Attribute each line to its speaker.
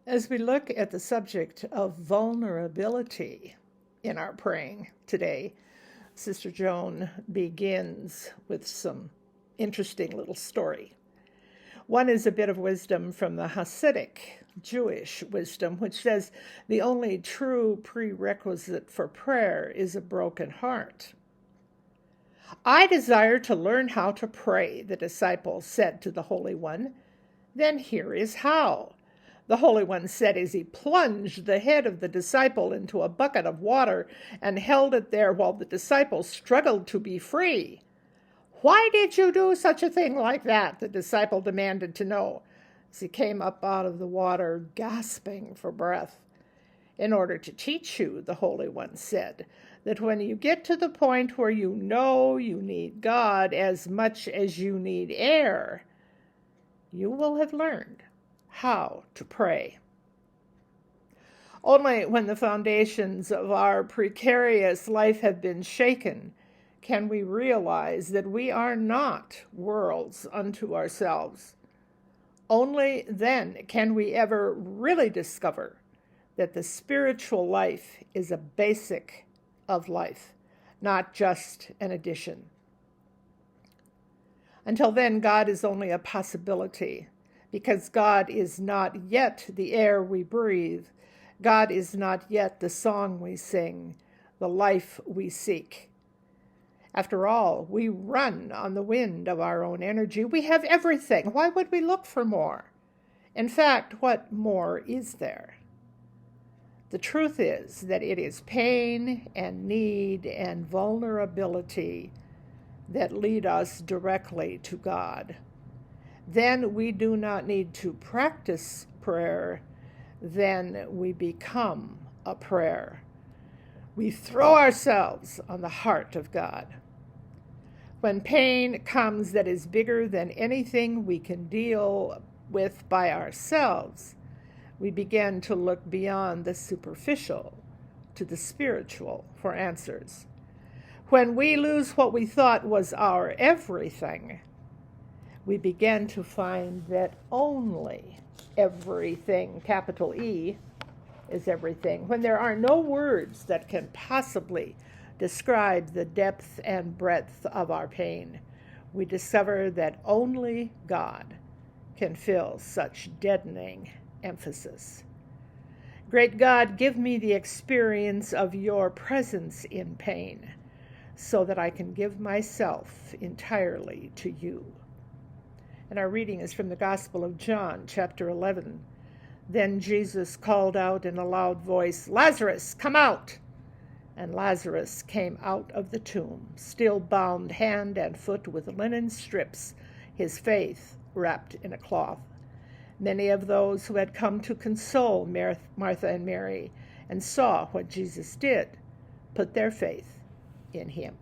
Speaker 1: As we look at the subject of vulnerability in our praying today, Sister Joan begins with some interesting little story. One is a bit of wisdom from the Hasidic Jewish wisdom, which says the only true prerequisite for prayer is a broken heart. I desire to learn how to pray, the disciple said to the Holy One. Then here is how. The Holy One said as he plunged the head of the disciple into a bucket of water and held it there while the disciple struggled to be free. Why did you do such a thing like that? The disciple demanded to know as he came up out of the water, gasping for breath. In order to teach you, the Holy One said, that when you get to the point where you know you need God as much as you need air, you will have learned how to pray. Only when the foundations of our precarious life have been shaken can we realize that we are not worlds unto ourselves. Only then can we ever really discover that the spiritual life is a basic of life, not just an addition. Until then, God is only a possibility, because God is not yet the air we breathe. God is not yet the song we sing, the life we seek. After all, we run on the wind of our own energy. We have everything. Why would we look for more? In fact, what more is there? The truth is that it is pain and need and vulnerability that lead us directly to God. Then we do not need to practice prayer. Then we become a prayer. We throw ourselves on the heart of God. When pain comes that is bigger than anything we can deal with by ourselves, we begin to look beyond the superficial to the spiritual for answers. When we lose what we thought was our everything, we begin to find that only everything, capital E, is everything. When there are no words that can possibly describe the depth and breadth of our pain, we discover that only God can fill such deadening emphasis. Great God, give me the experience of your presence in pain so that I can give myself entirely to you. And our reading is from the Gospel of John, chapter 11. Then Jesus called out in a loud voice, Lazarus, come out! And Lazarus came out of the tomb, still bound hand and foot with linen strips, his face wrapped in a cloth. Many of those who had come to console Martha and Mary and saw what Jesus did put their faith in him.